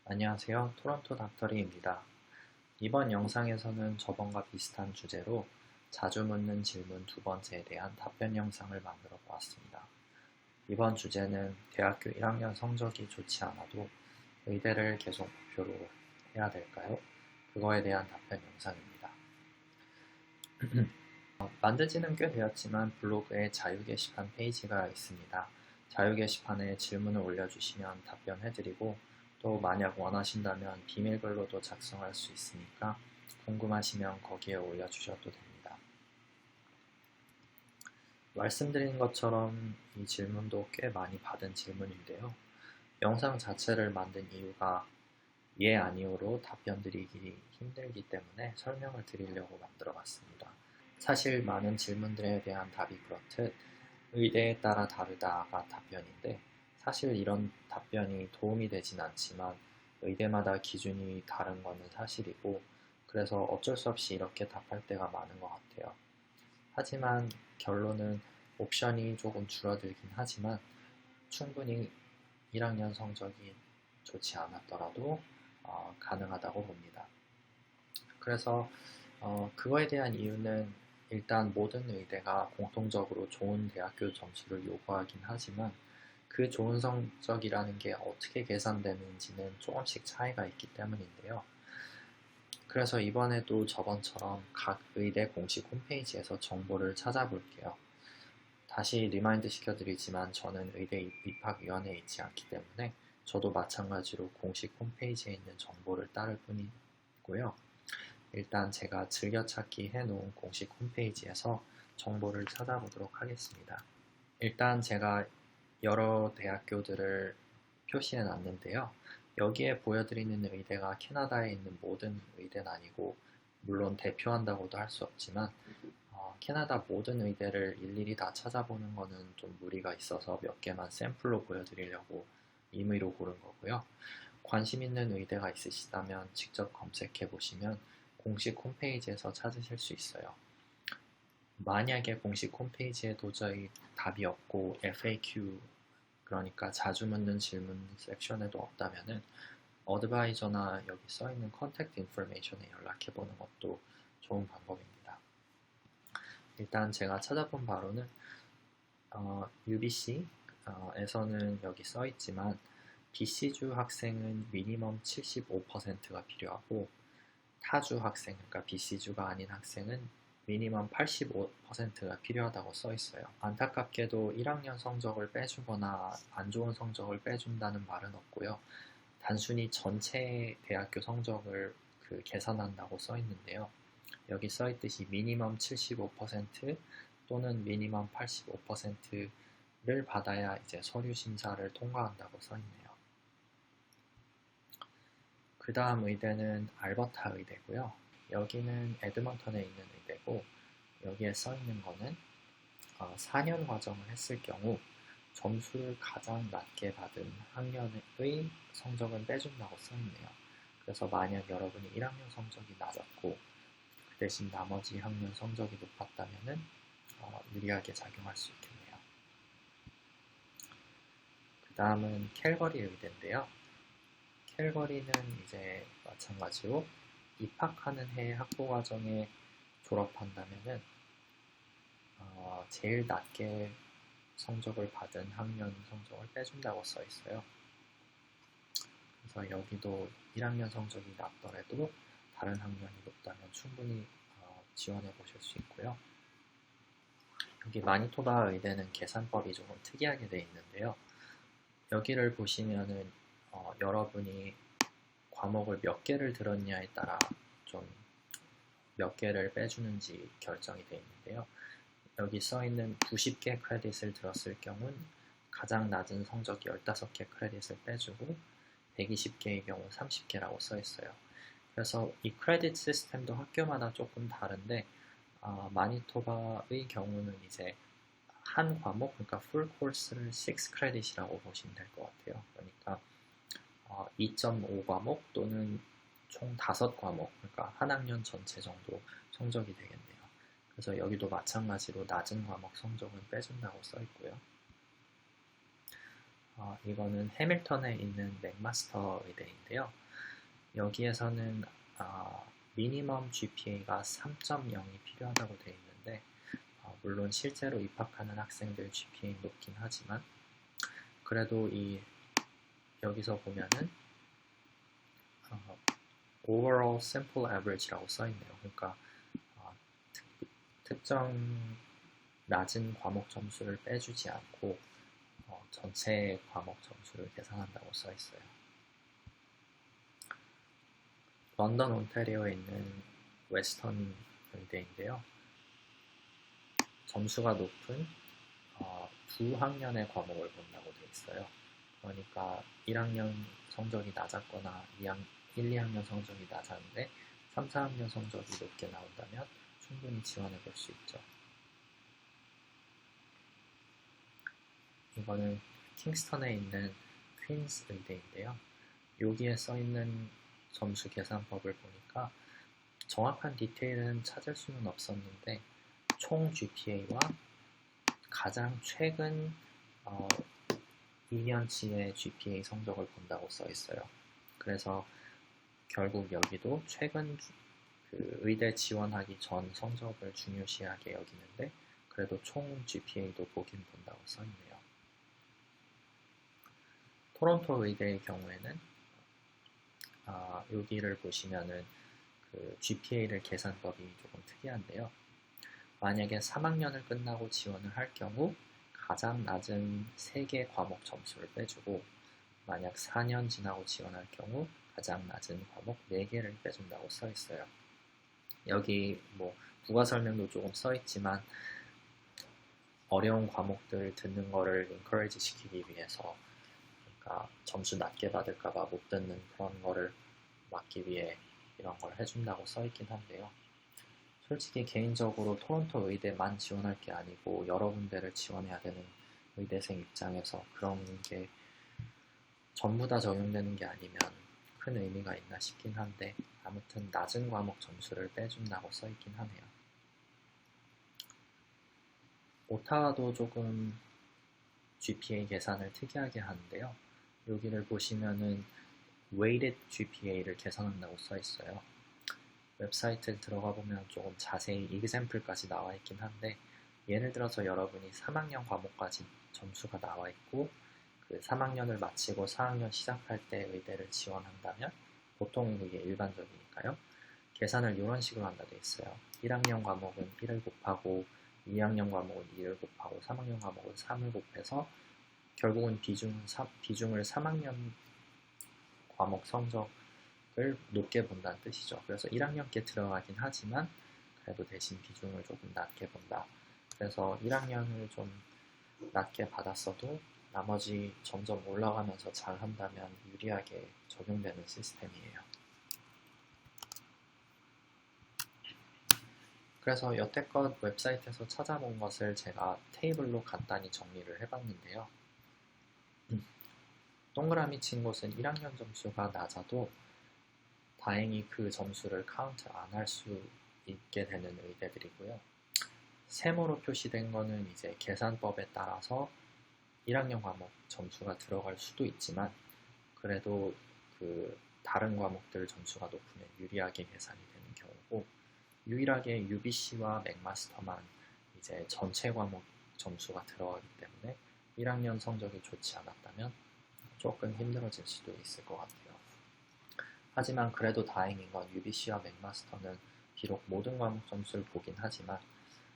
안녕하세요. 토론토 닥터리입니다. 이번 영상에서는 저번과 비슷한 주제로 자주 묻는 질문 두 번째에 대한 답변 영상을 만들어 보았습니다. 이번 주제는 대학교 1학년 성적이 좋지 않아도 의대를 계속 목표로 해야 될까요? 그거에 대한 답변 영상입니다. 만든 지는 꽤 되었지만 블로그에 자유 게시판 페이지가 있습니다. 자유 게시판에 질문을 올려주시면 답변해드리고 또 만약 원하신다면 비밀글로도 작성할 수 있으니까 궁금하시면 거기에 올려주셔도 됩니다. 말씀드린 것처럼 이 질문도 꽤 많이 받은 질문인데요. 영상 자체를 만든 이유가 예, 아니오로 답변 드리기 힘들기 때문에 설명을 드리려고 만들어 봤습니다. 사실 많은 질문들에 대한 답이 그렇듯 의대에 따라 다르다가 답변인데 사실 이런 답변이 도움이 되진 않지만 의대마다 기준이 다른 것은 사실이고 그래서 어쩔 수 없이 이렇게 답할 때가 많은 것 같아요. 하지만 결론은 옵션이 조금 줄어들긴 하지만 충분히 1학년 성적이 좋지 않았더라도 가능하다고 봅니다. 그래서 그거에 대한 이유는 일단 모든 의대가 공통적으로 좋은 대학교 점수를 요구하긴 하지만 그 좋은 성적이라는 게 어떻게 계산되는지는 조금씩 차이가 있기 때문인데요. 그래서 이번에도 저번처럼 각 의대 공식 홈페이지에서 정보를 찾아볼게요. 다시 리마인드 시켜드리지만 저는 의대 입학위원회에 있지 않기 때문에 저도 마찬가지로 공식 홈페이지에 있는 정보를 따를 뿐이고요. 일단 제가 즐겨찾기 해놓은 공식 홈페이지에서 정보를 찾아보도록 하겠습니다. 일단 제가 여러 대학교들을 표시해 놨는데요. 여기에 보여드리는 의대가 캐나다에 있는 모든 의대는 아니고 물론 대표한다고도 할 수 없지만 캐나다 모든 의대를 일일이 다 찾아보는 거는 좀 무리가 있어서 몇 개만 샘플로 보여드리려고 임의로 고른 거고요. 관심 있는 의대가 있으시다면 직접 검색해 보시면 공식 홈페이지에서 찾으실 수 있어요. 만약에 공식 홈페이지에 도저히 답이 없고 FAQ 그러니까 자주 묻는 질문 섹션에도 없다면은 어드바이저나 여기 써있는 컨택트 인포메이션에 연락해보는 것도 좋은 방법입니다. 일단 제가 찾아본 바로는 UBC에서는 여기 써있지만 BC주 학생은 미니멈 75%가 필요하고 타주 학생, 그러니까 BC주가 아닌 학생은 미니멈 85%가 필요하다고 써 있어요. 안타깝게도 1학년 성적을 빼주거나 안 좋은 성적을 빼준다는 말은 없고요. 단순히 전체 대학교 성적을 계산한다고 써 있는데요. 여기 써 있듯이 미니멈 75% 또는 미니멈 85%를 받아야 이제 서류 심사를 통과한다고 써 있네요. 그 다음 의대는 알버타 의대고요. 여기는 에드먼턴에 있는 의대고 여기에 써 있는 거는 4년 과정을 했을 경우 점수를 가장 낮게 받은 학년의 성적은 빼준다고 써 있네요. 그래서 만약 여러분이 1학년 성적이 낮았고 그 대신 나머지 학년 성적이 높았다면 유리하게 작용할 수 있겠네요. 그 다음은 캘거리 의대인데요. 캘거리는 이제 마찬가지로 입학하는 해 학부 과정에 졸업한다면은 제일 낮게 성적을 받은 학년 성적을 빼준다고 써 있어요. 그래서 여기도 1학년 성적이 낮더라도 다른 학년이 높다면 충분히 지원해 보실 수 있고요. 여기 마니토바 의대는 계산법이 조금 특이하게 되어 있는데요. 여기를 보시면은 여러분이 과목을 몇 개를 들었냐에 따라 좀 몇 개를 빼주는지 결정이 되어 있는데요. 여기 써있는 90개 크레딧을 들었을 경우는 가장 낮은 성적 15개 크레딧을 빼주고 120개의 경우 30개라고 써있어요. 그래서 이 크레딧 시스템도 학교마다 조금 다른데 마니토바의 경우는 이제 한 과목, 그러니까 풀 코스를 6 크레딧이라고 보시면 될 것 같아요. 그러니까 2.5 과목 또는 총 5과목, 그러니까 한 학년 전체 정도 성적이 되겠네요. 그래서 여기도 마찬가지로 낮은 과목 성적은 빼준다고 써 있고요. 이거는 해밀턴에 있는 맥마스터 의대인데요. 여기에서는 미니멈 GPA가 3.0이 필요하다고 되어 있는데 물론 실제로 입학하는 학생들 GPA 높긴 하지만 그래도 여기서 보면은 overall simple average라고 써있네요. 그러니까 특정 낮은 과목 점수를 빼주지 않고 전체 과목 점수를 계산한다고 써있어요. 런던 온타리오에 있는 웨스턴 의대인데요. 점수가 높은 두 학년의 과목을 본다고 되어 있어요. 그러니까 1학년 성적이 낮았거나 1, 2학년 성적이 낮았는데 3, 4학년 성적이 높게 나온다면 충분히 지원해 볼 수 있죠. 이거는 킹스턴에 있는 퀸스 의대인데요. 여기에 써있는 점수 계산법을 보니까 정확한 디테일은 찾을 수는 없었는데 총 GPA와 가장 최근 2년치의 GPA 성적을 본다고 써 있어요. 그래서 결국 여기도 최근 의대 지원하기 전 성적을 중요시하게 여기는데 그래도 총 GPA도 보긴 본다고 써 있네요. 토론토 의대의 경우에는 여기를 보시면은 GPA를 계산법이 조금 특이한데요. 만약에 3학년을 끝나고 지원을 할 경우 가장 낮은 3개 과목 점수를 빼주고 만약 4년 지나고 지원할 경우 가장 낮은 과목 4개를 빼준다고 써있어요. 여기 부가 설명도 조금 써있지만 어려운 과목들 듣는 거를 encourage 시키기 위해서 그러니까 점수 낮게 받을까봐 못 듣는 그런 거를 막기 위해 이런 걸 해준다고 써있긴 한데요. 솔직히 개인적으로 토론토 의대만 지원할 게 아니고 여러 군데를 지원해야 되는 의대생 입장에서 그런 게 전부 다 적용되는 게 아니면 큰 의미가 있나 싶긴 한데 아무튼 낮은 과목 점수를 빼준다고 써있긴 하네요. 오타와도 조금 GPA 계산을 특이하게 하는데요. 여기를 보시면은 weighted GPA를 계산한다고 써있어요. 웹사이트에 들어가 보면 조금 자세히 example까지 나와 있긴 한데 예를 들어서 여러분이 3학년 과목까지 점수가 나와 있고 그 3학년을 마치고 4학년 시작할 때 의대를 지원한다면 보통 이게 일반적이니까요. 계산을 이런 식으로 한다 돼 있어요. 1학년 과목은 1을 곱하고 2학년 과목은 2를 곱하고 3학년 과목은 3을 곱해서 결국은 비중을 3학년 과목 성적을 높게 본다는 뜻이죠. 그래서 1학년께 들어가긴 하지만 그래도 대신 비중을 조금 낮게 본다. 그래서 1학년을 좀 낮게 받았어도 나머지 점점 올라가면서 잘 한다면 유리하게 적용되는 시스템이에요. 그래서 여태껏 웹사이트에서 찾아본 것을 제가 테이블로 간단히 정리를 해봤는데요. 동그라미 친 곳은 1학년 점수가 낮아도 다행히 그 점수를 카운트 안 할 수 있게 되는 의대들이고요. 세모로 표시된 거는 이제 계산법에 따라서 1학년 과목 점수가 들어갈 수도 있지만 그래도 다른 과목들 점수가 높으면 유리하게 계산이 되는 경우고 유일하게 UBC와 맥마스터만 이제 전체 과목 점수가 들어가기 때문에 1학년 성적이 좋지 않았다면 조금 힘들어질 수도 있을 것 같아요. 하지만 그래도 다행인 건 UBC와 맥마스터는 비록 모든 과목 점수를 보긴 하지만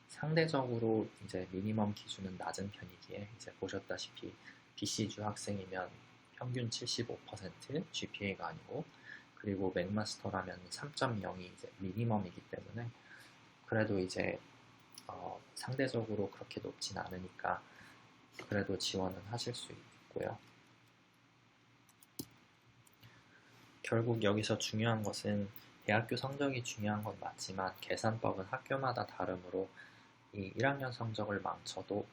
상대적으로 이제 미니멈 기준은 낮은 편이기에 이제 보셨다시피 BC주 학생이면 평균 75% GPA가 아니고 그리고 맥마스터라면 3.0이 이제 미니멈이기 때문에 그래도 이제 상대적으로 그렇게 높진 않으니까 그래도 지원은 하실 수 있고요. 결국 여기서 중요한 것은 대학교 성적이 중요한 건 맞지만 계산법은 학교마다 다르므로 이 1학년 성적을 망쳐도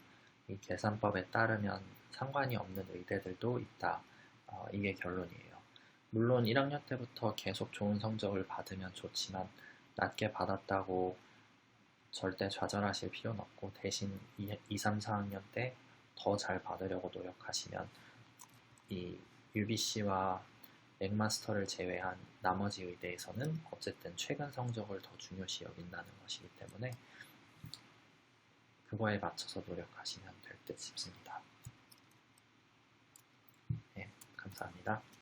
이 계산법에 따르면 상관이 없는 의대들도 있다. 이게 결론이에요. 물론 1학년 때부터 계속 좋은 성적을 받으면 좋지만 낮게 받았다고 절대 좌절하실 필요는 없고 대신 2, 3, 4학년 때 더 잘 받으려고 노력하시면 이 UBC와 맥마스터를 제외한 나머지 의대에서는 어쨌든 최근 성적을 더 중요시 여긴다는 것이기 때문에 그거에 맞춰서 노력하시면 될 듯 싶습니다. 네, 감사합니다.